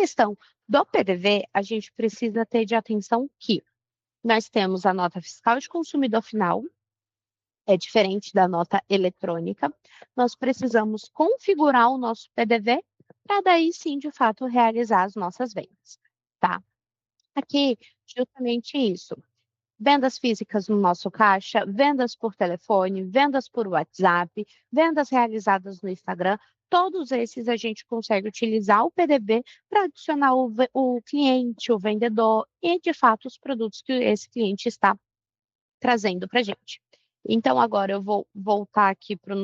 questão do PDV, a gente precisa ter de atenção que nós temos a nota fiscal de consumidor final, é diferente da nota eletrônica. Nós precisamos configurar o nosso PDV para daí sim, de fato, realizar as nossas vendas, tá? Aqui, justamente isso. Vendas físicas no nosso caixa, vendas por telefone, vendas por WhatsApp, vendas realizadas no Instagram, todos esses a gente consegue utilizar o PDV para adicionar o cliente, o vendedor e, de fato, os produtos que esse cliente está trazendo para a gente. Então, agora eu vou voltar aqui para o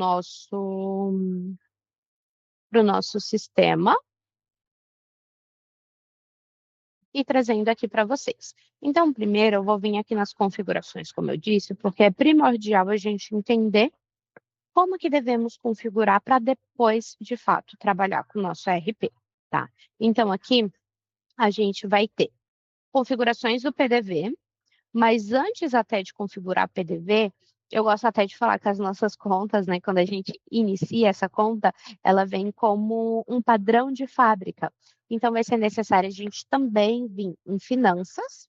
nosso sistema e trazendo aqui para vocês. Então, primeiro eu vou vir aqui nas configurações, como eu disse, porque é primordial a gente entender como que devemos configurar para depois, de fato, trabalhar com o nosso ERP, tá? Então, aqui a gente vai ter configurações do PDV, mas antes até de configurar PDV, eu gosto até de falar que as nossas contas, né, quando a gente inicia essa conta, ela vem como um padrão de fábrica. Então, vai ser necessário a gente também vir em finanças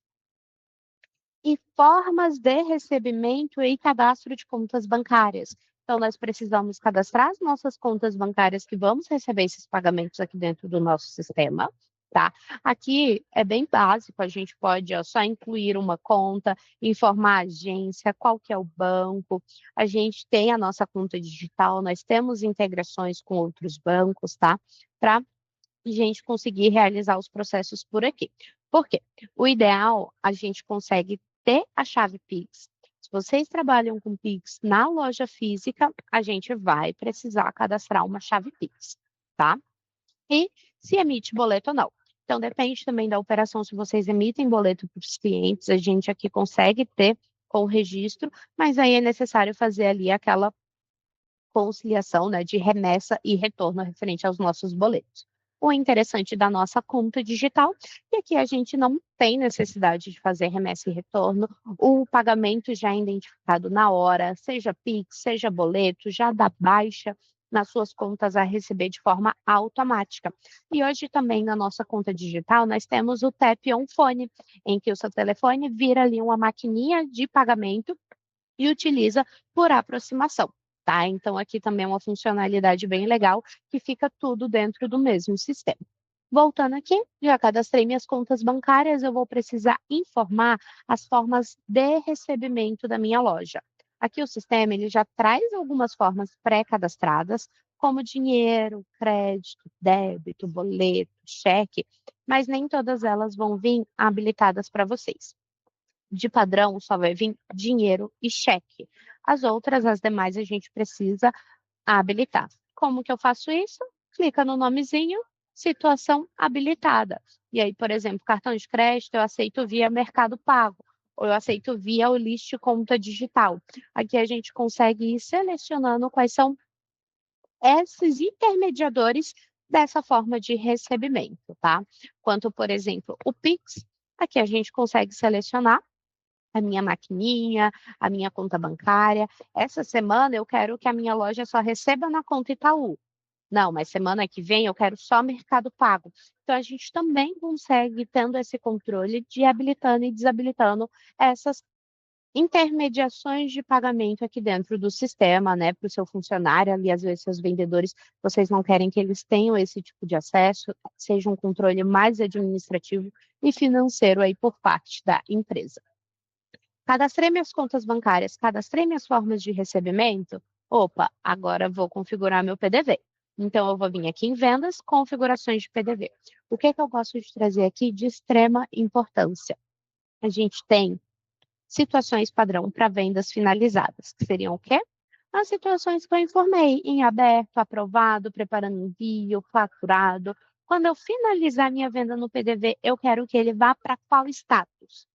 e formas de recebimento e cadastro de contas bancárias. Então, nós precisamos cadastrar as nossas contas bancárias que vamos receber esses pagamentos aqui dentro do nosso sistema, tá? Aqui é bem básico, a gente pode só incluir uma conta, informar a agência, qual que é o banco, a gente tem a nossa conta digital, nós temos integrações com outros bancos, tá? Para a gente conseguir realizar os processos por aqui. Por quê? O ideal, a gente consegue ter a chave Pix. Se vocês trabalham com Pix na loja física, a gente vai precisar cadastrar uma chave Pix, tá? E se emite boleto ou não. Então, depende também da operação, se vocês emitem boleto para os clientes, a gente aqui consegue ter com o registro, mas aí é necessário fazer ali aquela conciliação, né, de remessa e retorno referente aos nossos boletos. O interessante da nossa conta digital é que a gente não tem necessidade de fazer remessa e retorno, o pagamento já é identificado na hora, seja Pix, seja boleto, já dá baixa nas suas contas a receber de forma automática. E hoje também na nossa conta digital nós temos o Tap on Phone, em que o seu telefone vira ali uma maquininha de pagamento e utiliza por aproximação. Tá? Então, aqui também é uma funcionalidade bem legal, que fica tudo dentro do mesmo sistema. Voltando aqui, já cadastrei minhas contas bancárias, eu vou precisar informar as formas de recebimento da minha loja. Aqui o sistema ele já traz algumas formas pré-cadastradas, como dinheiro, crédito, débito, boleto, cheque, mas nem todas elas vão vir habilitadas para vocês. De padrão, só vai vir dinheiro e cheque. As outras, as demais, a gente precisa habilitar. Como que eu faço isso? Clica no nomezinho, situação habilitada. E aí, por exemplo, cartão de crédito eu aceito via Mercado Pago, ou eu aceito via o List Conta Digital. Aqui a gente consegue ir selecionando quais são esses intermediadores dessa forma de recebimento, tá? Quanto, por exemplo, o Pix, aqui a gente consegue selecionar a minha maquininha, a minha conta bancária. Essa semana eu quero que a minha loja só receba na conta Itaú. Não, mas semana que vem eu quero só Mercado Pago. Então a gente também consegue, tendo esse controle, de habilitando e desabilitando essas intermediações de pagamento aqui dentro do sistema, né, para o seu funcionário, ali às vezes seus vendedores, vocês não querem que eles tenham esse tipo de acesso, seja um controle mais administrativo e financeiro aí por parte da empresa. Cadastrei minhas contas bancárias, cadastrei minhas formas de recebimento. Opa, agora vou configurar meu PDV. Então, eu vou vir aqui em vendas, configurações de PDV. O que eu gosto de trazer aqui de extrema importância? A gente tem situações padrão para vendas finalizadas, que seriam o quê? As situações que eu informei, em aberto, aprovado, preparando envio, faturado. Quando eu finalizar minha venda no PDV, eu quero que ele vá para qual status?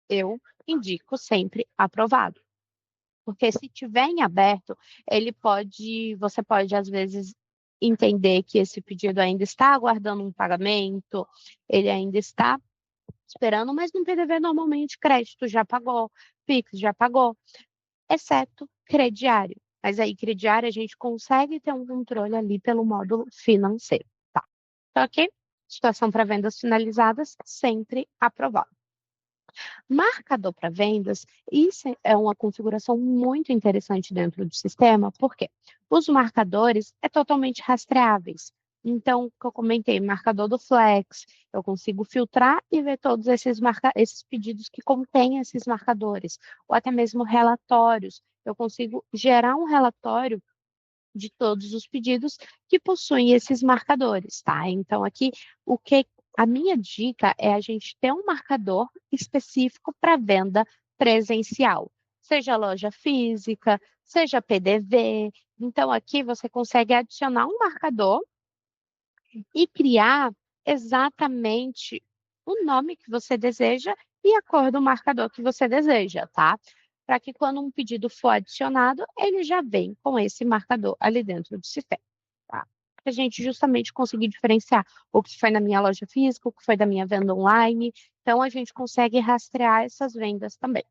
Eu indico sempre aprovado. Porque se tiver em aberto, você pode às vezes entender que esse pedido ainda está aguardando um pagamento, ele ainda está esperando, mas no PDV normalmente crédito já pagou, Pix já pagou, exceto crediário. Mas aí crediário a gente consegue ter um controle ali pelo módulo financeiro, tá? Tá ok? Situação para vendas finalizadas, sempre aprovado. Marcador para vendas, isso é uma configuração muito interessante dentro do sistema, porque os marcadores é totalmente rastreáveis. Então, o que eu comentei, marcador do Flex, eu consigo filtrar e ver todos esses pedidos que contêm esses marcadores, ou até mesmo relatórios. Eu consigo gerar um relatório de todos os pedidos que possuem esses marcadores, tá? Então, aqui, o que a minha dica é a gente ter um marcador específico para venda presencial, seja loja física, seja PDV. Então, aqui você consegue adicionar um marcador e criar exatamente o nome que você deseja e a cor do marcador que você deseja, tá? Para que quando um pedido for adicionado, ele já vem com esse marcador ali dentro do sistema, tá? Para a gente justamente conseguir diferenciar o que foi na minha loja física, o que foi da minha venda online. Então, a gente consegue rastrear essas vendas também.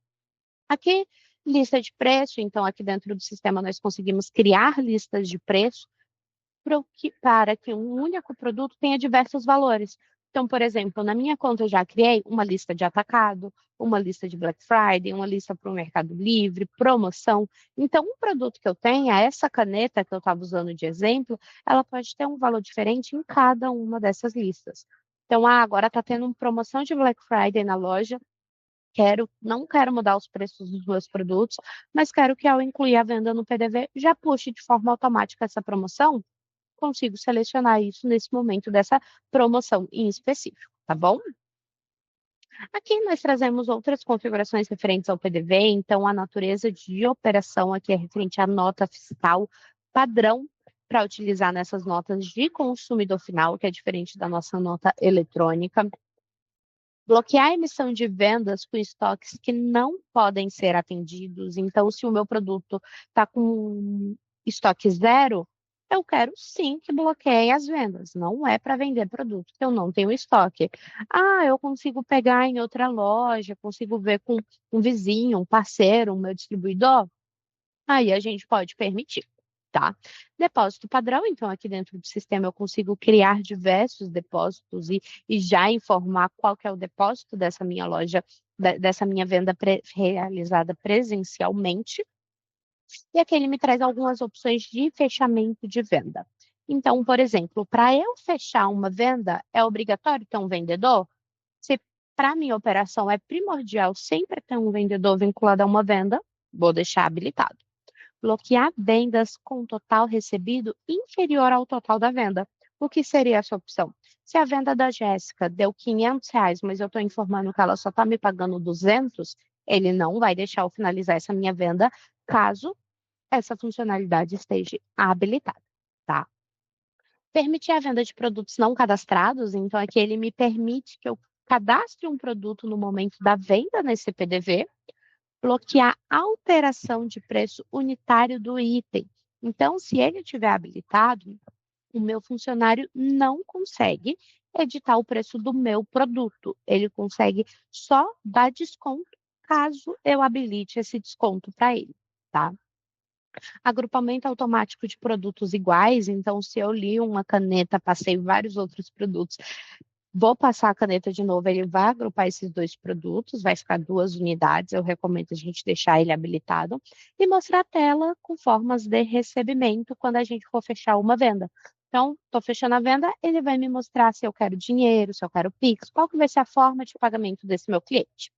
Aqui, lista de preço. Então, aqui dentro do sistema, nós conseguimos criar listas de preço para que um único produto tenha diversos valores. Então, por exemplo, na minha conta eu já criei uma lista de atacado, uma lista de Black Friday, uma lista para o Mercado Livre, promoção. Então, um produto que eu tenha, essa caneta que eu estava usando de exemplo, ela pode ter um valor diferente em cada uma dessas listas. Então, agora está tendo uma promoção de Black Friday na loja. Não quero mudar os preços dos meus produtos, mas quero que ao incluir a venda no PDV, já puxe de forma automática essa promoção. Consigo selecionar isso nesse momento dessa promoção em específico, tá bom? Aqui nós trazemos outras configurações referentes ao PDV, então a natureza de operação aqui é referente à nota fiscal padrão para utilizar nessas notas de consumidor final, que é diferente da nossa nota eletrônica. Bloquear a emissão de vendas com estoques que não podem ser atendidos. Então, se o meu produto está com estoque zero, eu quero sim que bloqueie as vendas. Não é para vender produto que eu não tenho estoque. Eu consigo pegar em outra loja, consigo ver com um vizinho, um parceiro, um meu distribuidor. Aí a gente pode permitir, tá? Depósito padrão, então aqui dentro do sistema eu consigo criar diversos depósitos e já informar qual que é o depósito dessa minha loja, dessa minha venda realizada presencialmente. E aqui ele me traz algumas opções de fechamento de venda. Então, por exemplo, para eu fechar uma venda, é obrigatório ter um vendedor? Se para a minha operação é primordial sempre ter um vendedor vinculado a uma venda, vou deixar habilitado. Bloquear vendas com total recebido inferior ao total da venda. O que seria essa opção? Se a venda da Jéssica deu R$ 500, mas eu estou informando que ela só está me pagando 200, ele não vai deixar eu finalizar essa minha venda caso essa funcionalidade esteja habilitada, tá? Permitir a venda de produtos não cadastrados, então aqui ele me permite que eu cadastre um produto no momento da venda nesse PDV. Bloquear alteração de preço unitário do item. Então, se ele estiver habilitado, o meu funcionário não consegue editar o preço do meu produto. Ele consegue só dar desconto caso eu habilite esse desconto para ele, tá? Agrupamento automático de produtos iguais. Então, se eu li uma caneta, passei vários outros produtos, vou passar a caneta de novo, ele vai agrupar esses dois produtos, vai ficar 2 unidades. Eu recomendo a gente deixar ele habilitado e mostrar a tela com formas de recebimento quando a gente for fechar uma venda. Então, estou fechando a venda, ele vai me mostrar se eu quero dinheiro, se eu quero Pix, qual que vai ser a forma de pagamento desse meu cliente.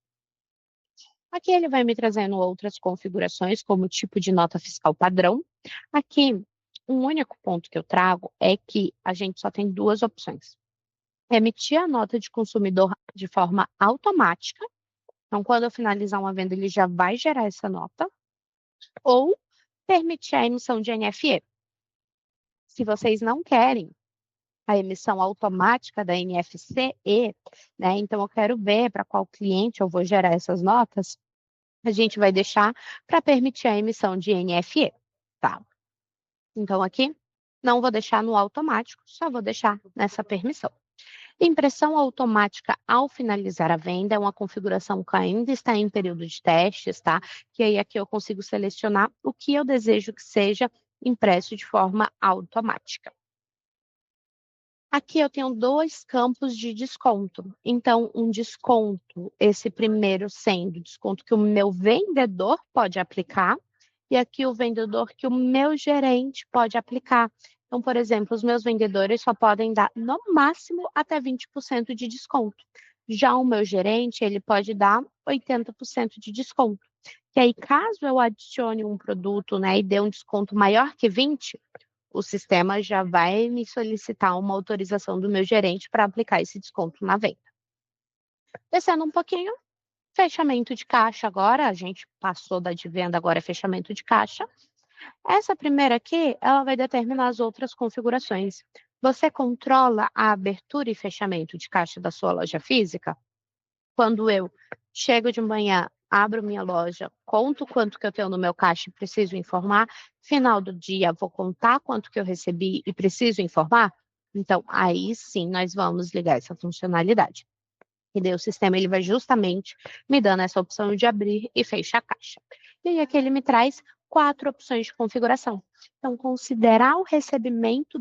Aqui ele vai me trazendo outras configurações, como tipo de nota fiscal padrão. Aqui, um único ponto que eu trago é que a gente só tem duas opções: emitir a nota de consumidor de forma automática. Então, quando eu finalizar uma venda, ele já vai gerar essa nota. Ou permitir a emissão de NFE. Se vocês não querem a emissão automática da NFCE, né? Então, eu quero ver para qual cliente eu vou gerar essas notas. A gente vai deixar para permitir a emissão de NFE, tá? Então, aqui, não vou deixar no automático, só vou deixar nessa permissão. Impressão automática ao finalizar a venda é uma configuração que ainda está em período de testes, tá? Que aí aqui eu consigo selecionar o que eu desejo que seja impresso de forma automática. Aqui eu tenho dois campos de desconto. Então, um desconto, esse primeiro sendo desconto que o meu vendedor pode aplicar, e aqui o vendedor que o meu gerente pode aplicar. Então, por exemplo, os meus vendedores só podem dar no máximo até 20% de desconto. Já o meu gerente, ele pode dar 80% de desconto. E aí, caso eu adicione um produto, né, e dê um desconto maior que 20, o sistema já vai me solicitar uma autorização do meu gerente para aplicar esse desconto na venda. Descendo um pouquinho, fechamento de caixa agora, a gente passou da de venda, agora é fechamento de caixa. Essa primeira aqui, ela vai determinar as outras configurações. Você controla a abertura e fechamento de caixa da sua loja física? Quando eu chego de manhã, abro minha loja, conto quanto que eu tenho no meu caixa e preciso informar, final do dia vou contar quanto que eu recebi e preciso informar? Então, aí sim nós vamos ligar essa funcionalidade. E daí o sistema ele vai justamente me dando essa opção de abrir e fechar a caixa. E aí aqui ele me traz 4 opções de configuração. Então, considerar o recebimento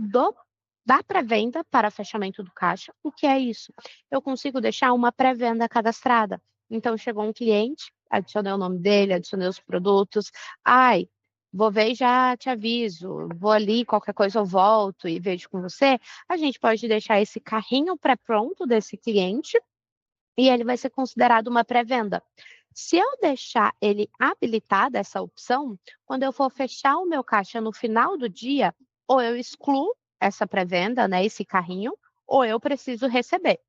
da pré-venda para fechamento do caixa. O que é isso? Eu consigo deixar uma pré-venda cadastrada. Então, chegou um cliente, adicionei o nome dele, adicionei os produtos. Ai, vou ver e já te aviso. Vou ali, qualquer coisa eu volto e vejo com você. A gente pode deixar esse carrinho pré-pronto desse cliente e ele vai ser considerado uma pré-venda. Se eu deixar ele habilitada essa opção, quando eu for fechar o meu caixa no final do dia, ou eu excluo essa pré-venda, né, esse carrinho, ou eu preciso receber.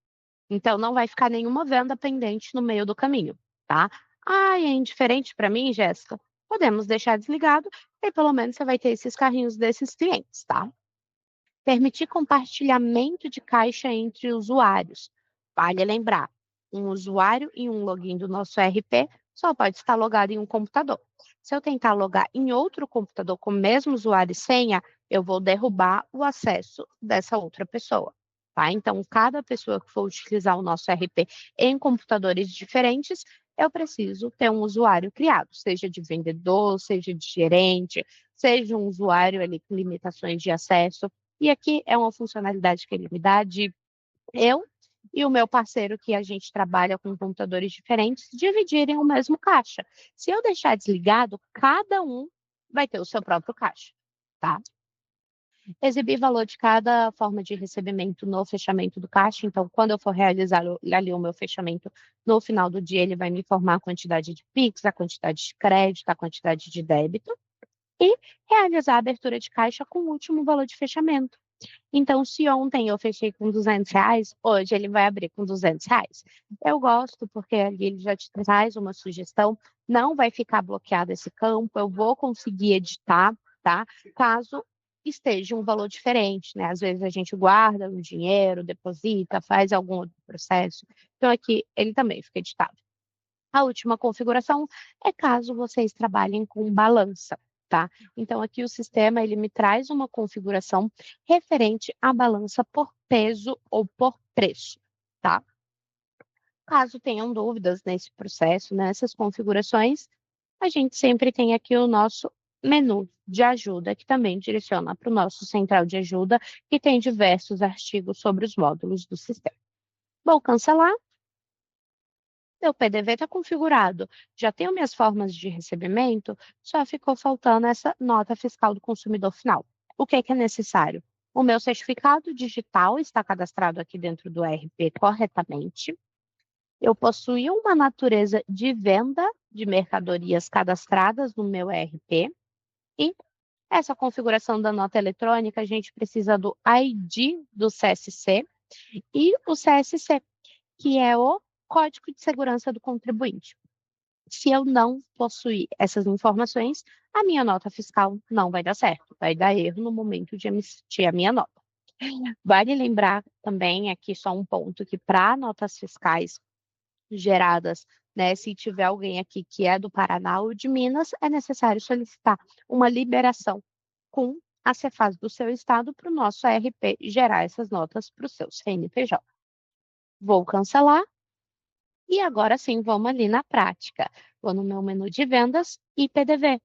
Então não vai ficar nenhuma venda pendente no meio do caminho, tá? Ah, é indiferente para mim, Jéssica? Podemos deixar desligado e pelo menos você vai ter esses carrinhos desses clientes, tá? Permitir compartilhamento de caixa entre usuários. Vale lembrar, um usuário e um login do nosso RP só pode estar logado em um computador. Se eu tentar logar em outro computador com o mesmo usuário e senha, eu vou derrubar o acesso dessa outra pessoa. Tá? Então, cada pessoa que for utilizar o nosso RP em computadores diferentes, eu preciso ter um usuário criado, seja de vendedor, seja de gerente, seja um usuário ali com limitações de acesso. E aqui é uma funcionalidade que ele me dá de eu e o meu parceiro, que a gente trabalha com computadores diferentes, dividirem o mesmo caixa. Se eu deixar desligado, cada um vai ter o seu próprio caixa, tá? Exibir valor de cada forma de recebimento no fechamento do caixa. Então, quando eu for realizar ali o meu fechamento no final do dia, ele vai me informar a quantidade de Pix, a quantidade de crédito, a quantidade de débito. E realizar a abertura de caixa com o último valor de fechamento. Então, se ontem eu fechei com R$ 200, hoje ele vai abrir com R$ 200. Eu gosto porque ali ele já te traz uma sugestão, não vai ficar bloqueado esse campo, eu vou conseguir editar, tá? Caso esteja um valor diferente, né? Às vezes a gente guarda um dinheiro, deposita, faz algum outro processo. Então, aqui ele também fica editado. A última configuração é caso vocês trabalhem com balança, tá? Então, aqui o sistema ele me traz uma configuração referente à balança por peso ou por preço, tá? Caso tenham dúvidas nesse processo, nessas configurações, a gente sempre tem aqui o nosso menu de ajuda, que também direciona para o nosso central de ajuda, que tem diversos artigos sobre os módulos do sistema. Vou cancelar. Meu PDV está configurado, já tenho minhas formas de recebimento, só ficou faltando essa nota fiscal do consumidor final. O que é necessário? O meu certificado digital está cadastrado aqui dentro do RP corretamente. Eu possuí uma natureza de venda de mercadorias cadastradas no meu RP. E essa configuração da nota eletrônica, a gente precisa do ID do CSC e o CSC, que é o Código de Segurança do Contribuinte. Se eu não possuir essas informações, a minha nota fiscal não vai dar certo, vai dar erro no momento de emitir a minha nota. Vale lembrar também aqui só um ponto que para notas fiscais geradas, né, se tiver alguém aqui que é do Paraná ou de Minas, é necessário solicitar uma liberação com a Cefaz do seu estado para o nosso RP gerar essas notas para o seu CNPJ. Vou cancelar. E agora sim, vamos ali na prática. Vou no meu menu de vendas e PDV.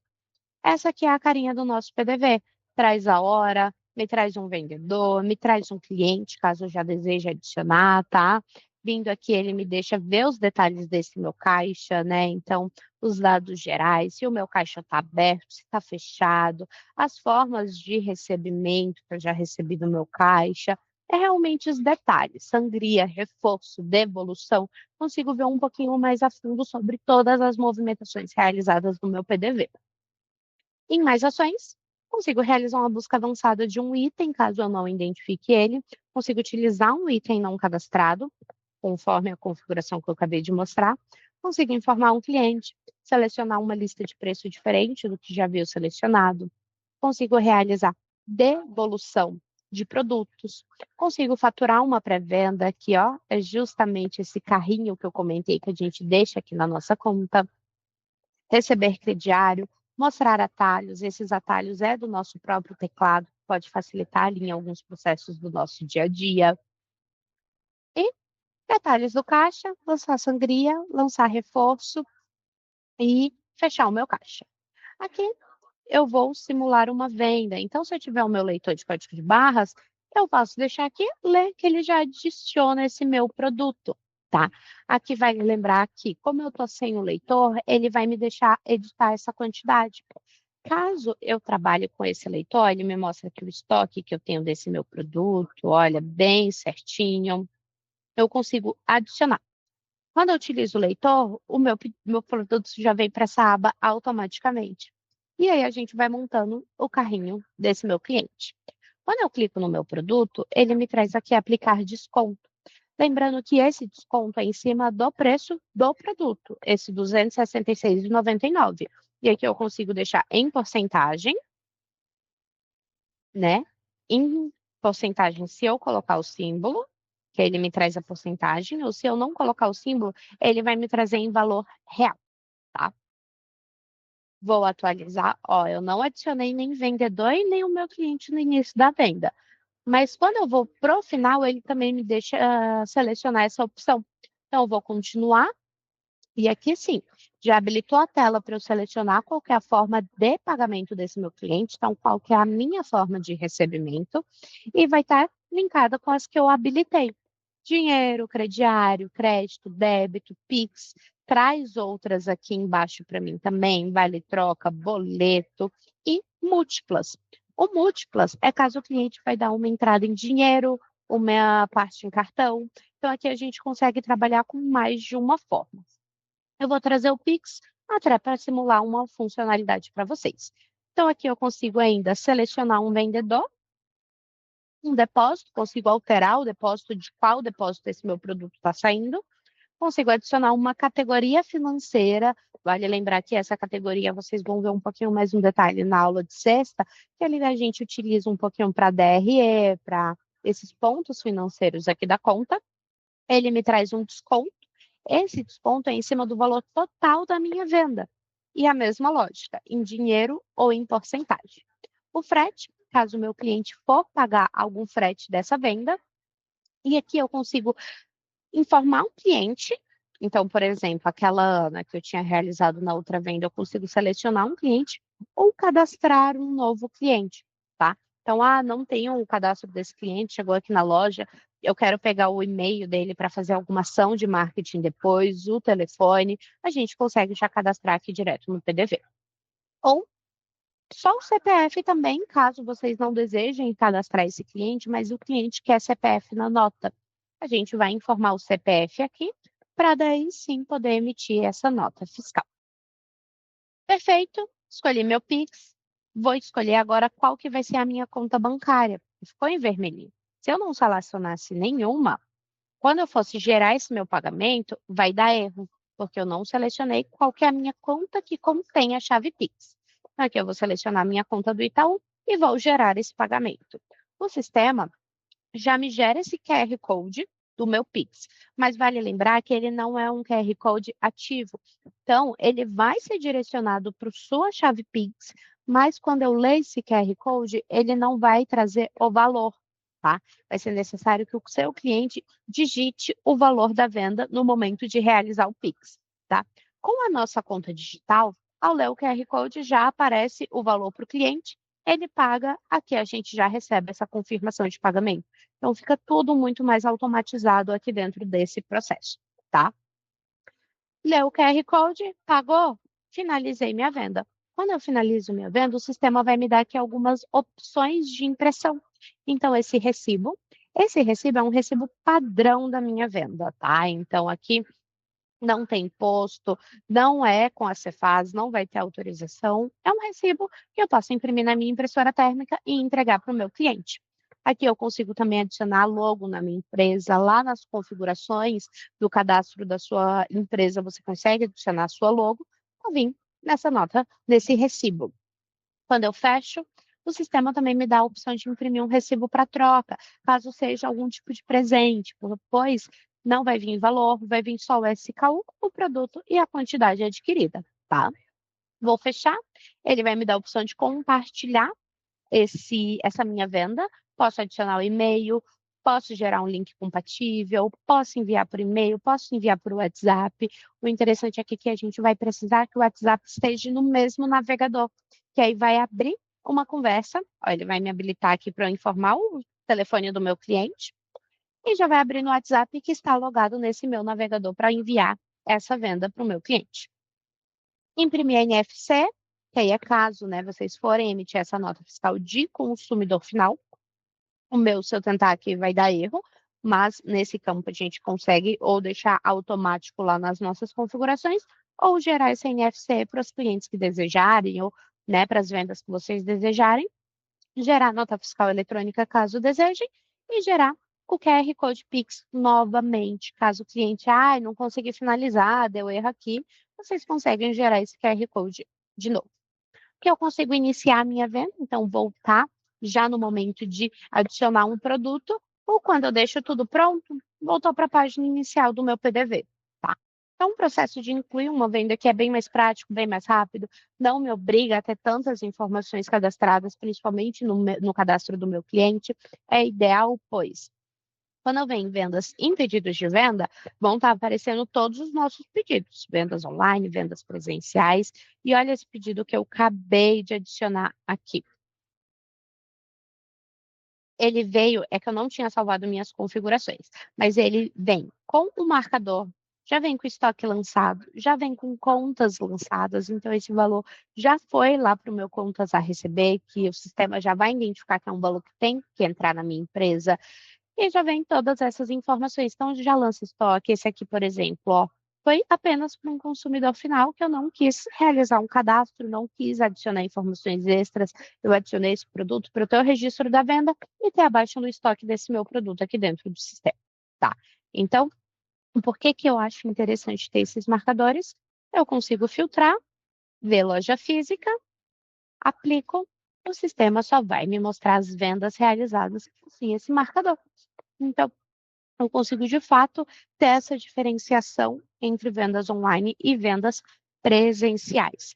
Essa aqui é a carinha do nosso PDV. Traz a hora, me traz um vendedor, me traz um cliente, caso eu já deseje adicionar, tá? Vindo aqui, ele me deixa ver os detalhes desse meu caixa, né? Então, os dados gerais, se o meu caixa está aberto, se está fechado, as formas de recebimento que eu já recebi do meu caixa, é realmente os detalhes, sangria, reforço, devolução, consigo ver um pouquinho mais a fundo sobre todas as movimentações realizadas no meu PDV. Em mais ações, consigo realizar uma busca avançada de um item, caso eu não identifique ele, consigo utilizar um item não cadastrado, conforme a configuração que eu acabei de mostrar, consigo informar um cliente, selecionar uma lista de preço diferente do que já viu selecionado, consigo realizar devolução de produtos, consigo faturar uma pré-venda, que ó, é justamente esse carrinho que eu comentei que a gente deixa aqui na nossa conta, receber crediário, mostrar atalhos, esses atalhos é do nosso próprio teclado, pode facilitar ali em alguns processos do nosso dia a dia. E detalhes do caixa, lançar sangria, lançar reforço e fechar o meu caixa. Aqui eu vou simular uma venda. Então, se eu tiver o meu leitor de código de barras, eu posso deixar aqui, ler que ele já adiciona esse meu produto, tá? Aqui vai lembrar que, como eu estou sem o leitor, ele vai me deixar editar essa quantidade. Caso eu trabalhe com esse leitor, ele me mostra aqui o estoque que eu tenho desse meu produto, olha, bem certinho, eu consigo adicionar. Quando eu utilizo o leitor, o meu produto já vem para essa aba automaticamente. E aí a gente vai montando o carrinho desse meu cliente. Quando eu clico no meu produto, ele me traz aqui aplicar desconto. Lembrando que esse desconto é em cima do preço do produto, esse R$ 266,99. E aqui eu consigo deixar em porcentagem, né? Em porcentagem, se eu colocar o símbolo, que ele me traz a porcentagem, ou se eu não colocar o símbolo, ele vai me trazer em valor real, tá? Vou atualizar, ó, eu não adicionei nem vendedor e nem o meu cliente no início da venda. Mas quando eu vou pro final, ele também me deixa selecionar essa opção. Então, eu vou continuar e aqui sim, já habilitou a tela para eu selecionar qual que é a forma de pagamento desse meu cliente, então qual que é a minha forma de recebimento, e vai estar linkada com as que eu habilitei. Dinheiro, crediário, crédito, débito, Pix, traz outras aqui embaixo para mim também, vale troca, boleto e múltiplas. O múltiplas é caso o cliente vai dar uma entrada em dinheiro, uma parte em cartão. Então aqui a gente consegue trabalhar com mais de uma forma. Eu vou trazer o Pix até para simular uma funcionalidade para vocês. Então, aqui eu consigo ainda selecionar um vendedor, um depósito, consigo alterar o depósito de qual depósito esse meu produto está saindo, consigo adicionar uma categoria financeira. Vale lembrar que essa categoria vocês vão ver um pouquinho mais um detalhe na aula de sexta, que ali a gente utiliza um pouquinho para DRE, para esses pontos financeiros aqui da conta. Ele me traz um desconto. Esse desconto é em cima do valor total da minha venda. E a mesma lógica, em dinheiro ou em porcentagem. O frete, caso o meu cliente for pagar algum frete dessa venda, e aqui eu consigo informar o cliente. Então, por exemplo, aquela Ana que eu tinha realizado na outra venda, eu consigo selecionar um cliente ou cadastrar um novo cliente, tá? Então, não tenho o cadastro desse cliente, chegou aqui na loja, eu quero pegar o e-mail dele para fazer alguma ação de marketing depois, o telefone, a gente consegue já cadastrar aqui direto no PDV. Ou só o CPF também, caso vocês não desejem cadastrar esse cliente, mas o cliente quer CPF na nota. A gente vai informar o CPF aqui, para daí sim poder emitir essa nota fiscal. Perfeito, escolhi meu Pix. Vou escolher agora qual que vai ser a minha conta bancária. Ficou em vermelhinho. Se eu não selecionasse nenhuma, quando eu fosse gerar esse meu pagamento, vai dar erro, porque eu não selecionei qual que é a minha conta que contém a chave Pix. Então, aqui eu vou selecionar a minha conta do Itaú e vou gerar esse pagamento. O sistema já me gera esse QR Code do meu Pix, mas vale lembrar que ele não é um QR Code ativo. Então, ele vai ser direcionado para sua chave Pix, mas quando eu ler esse QR Code, ele não vai trazer o valor, tá? Vai ser necessário que o seu cliente digite o valor da venda no momento de realizar o Pix, tá? Com a nossa conta digital, ao ler o QR Code já aparece o valor para o cliente ele paga, aqui a gente já recebe essa confirmação de pagamento. Então, fica tudo muito mais automatizado aqui dentro desse processo, tá? Leu o QR Code, pagou, finalizei minha venda. Quando eu finalizo minha venda, o sistema vai me dar aqui algumas opções de impressão. Então, esse recibo é um recibo padrão da minha venda, tá? Então, aqui não tem imposto, não é com a Cefaz, não vai ter autorização. É um recibo que eu posso imprimir na minha impressora térmica e entregar para o meu cliente. Aqui eu consigo também adicionar logo na minha empresa, lá nas configurações do cadastro da sua empresa, você consegue adicionar a sua logo, ou vir nessa nota, nesse recibo. Quando eu fecho, o sistema também me dá a opção de imprimir um recibo para troca, caso seja algum tipo de presente, pois não vai vir em valor, vai vir só o SKU, o produto e a quantidade adquirida, tá? Vou fechar, ele vai me dar a opção de compartilhar essa minha venda, posso adicionar o e-mail, posso gerar um link compatível, posso enviar por e-mail, posso enviar por WhatsApp. O interessante aqui é que a gente vai precisar que o WhatsApp esteja no mesmo navegador, que aí vai abrir uma conversa, ó, ele vai me habilitar aqui para eu informar o telefone do meu cliente, e já vai abrir no WhatsApp que está logado nesse meu navegador para enviar essa venda para o meu cliente. Imprimir a NFC, que aí é caso, né, vocês forem emitir essa nota fiscal de consumidor final. O meu, se eu tentar aqui, vai dar erro, mas nesse campo a gente consegue ou deixar automático lá nas nossas configurações, ou gerar esse NFC para os clientes que desejarem, ou né, para as vendas que vocês desejarem, gerar nota fiscal eletrônica caso desejem, e gerar o QR Code Pix novamente, caso o cliente, não consegui finalizar, deu erro aqui, vocês conseguem gerar esse QR Code de novo. Que eu consigo iniciar a minha venda, então voltar já no momento de adicionar um produto, ou quando eu deixo tudo pronto, voltou para a página inicial do meu PDV, tá? Então, o processo de incluir uma venda que é bem mais prático, bem mais rápido, não me obriga a ter tantas informações cadastradas, principalmente no cadastro do meu cliente, é ideal, pois quando eu venho em vendas em pedidos de venda, vão estar aparecendo todos os nossos pedidos, vendas online, vendas presenciais. E olha esse pedido que eu acabei de adicionar aqui. Ele veio, é que eu não tinha salvado minhas configurações, mas ele vem com o marcador, já vem com o estoque lançado, já vem com contas lançadas, então esse valor já foi lá para o meu contas a receber, que o sistema já vai identificar que é um valor que tem que entrar na minha empresa. E já vem todas essas informações. Então, já lança estoque. Esse aqui, por exemplo, ó, foi apenas para um consumidor final que eu não quis realizar um cadastro, não quis adicionar informações extras. Eu adicionei esse produto para o teu registro da venda e ter abaixo no estoque desse meu produto aqui dentro do sistema. Tá? Então, por que que eu acho interessante ter esses marcadores? Eu consigo filtrar, ver loja física, aplico, o sistema só vai me mostrar as vendas realizadas sem esse marcador. Então, eu consigo, de fato, ter essa diferenciação entre vendas online e vendas presenciais.